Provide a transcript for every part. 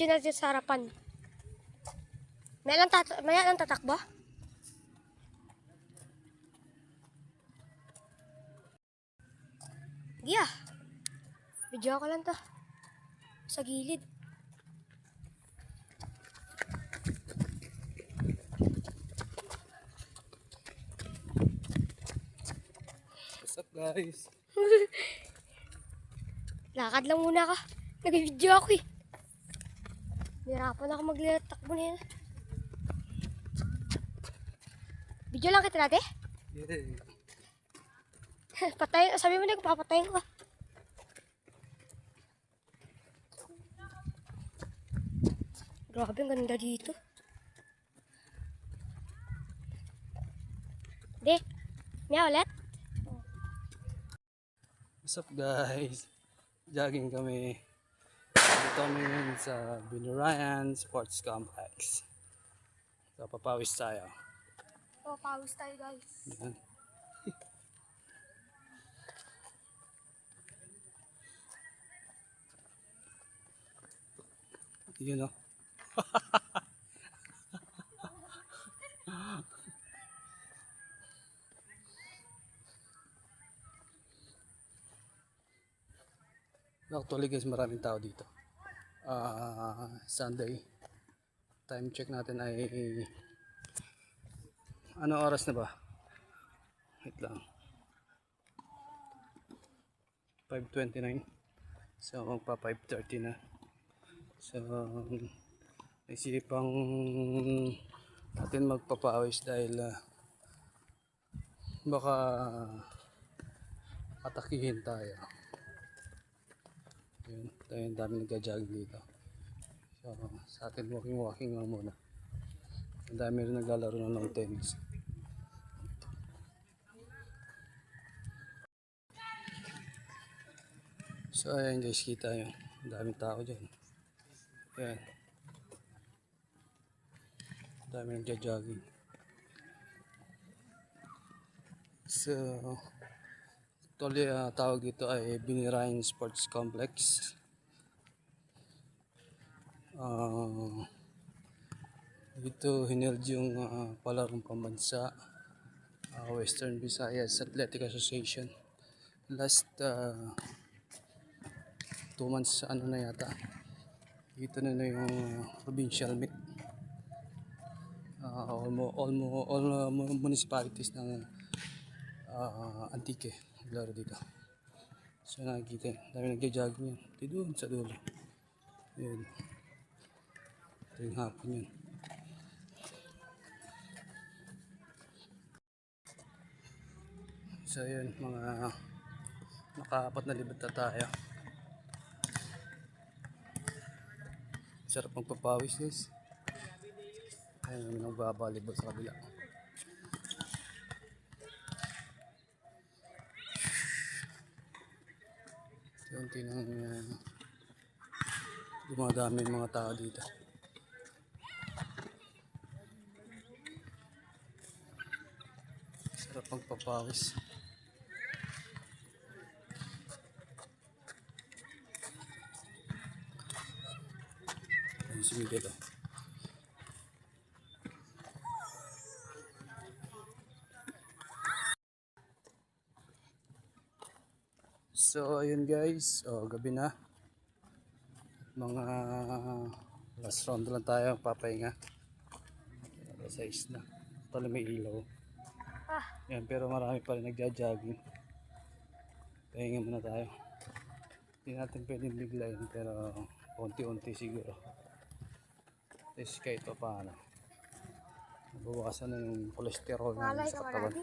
video natin sa harapan. May alang tatakbo? Yeah. Video ko lang to. Sa gilid. What's up guys? Lakad lang muna ka. Nag-video ako eh. Nahirapan ako magtakbo na yan. Video lang kita natin? Yeah. Patay, sabi mo na kung papatayin ko. Grabe, ang ganda dito. Di, niya ulit? What's up guys? Jogging kami. Dito kami ngayon sa Binurayan Sports Complex. So, papawis tayo. Oh, pawis tayo guys. Yan. Yun o. Actually guys, maraming tao dito. Sunday. Time check natin ay ano oras na ba? Wait lang. 5:29. So magpa 5:30 na. So naisipang natin magpapawis dahil baka atakihin tayo. Yun, tayo ang dami nagja-jogging dito. So sa atin walking lang muna. Ang dami rin naglalaro ng long tennis. So ayan guys, kita yun. Ang daming tao dyan. Ayan. Ang dami nagja-jogging. So actually tawag dito ay Binurayan Sports Complex. Dito hineld yung palarong pambansa, Western Visayas Athletic Association. Last 2 months ano na yata. Dito na yung provincial meet. All municipalities ng Antique laro dito. So nakikita yun, dami nagja-jogging yun. Ito doon sa dulo. Yun. Ito yung hapon yun. So yun, mga naka-4 na libot na tayo. Sarap magpapawis guys. Ayun, nagbabalibot sa kabila. Unti nang dumadami yung mga tao dito. Sarap magpapawis. Ayun si Miguel. So ayun guys, gabi na. Mga last round lang tayo, papahinga. Alas 6 na. Tala may ilaw. Yan, pero marami pa rin nagja-jogging. Pahinga muna tayo. Hindi natin pwedeng biglayin, pero unti-unti siguro. Tapos kahit pa paano. Nabawasan na yung cholesterol na sa katawan.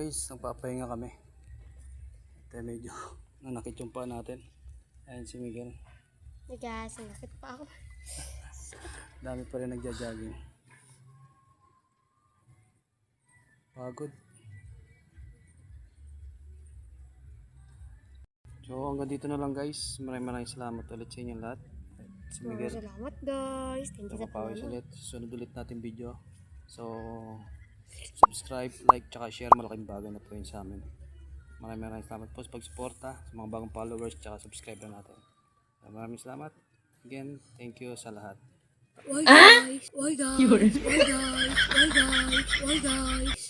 guys, nagpapahinga kami. Ito medyo nanakit yung paa natin. Ayan si Miguel. Hey guys, nakit pa ako. Dami pa rin nagja-jogging. Pagod. So hanggang dito na lang guys. Maraming salamat ulit sa inyo lahat. Si Maraming Miguel. salamat guys. Thank you sa Napapawis panonood. ulit. Sunod ulit natin video. So subscribe, like, tsaka share. Malaking bagay na po yun sa amin. Maraming salamat po sa pagsuporta sa mga bagong followers tsaka subscriber natin. Maraming salamat. Again, thank you sa lahat. Why guys? Why guys? Why guys? Why guys? Why guys?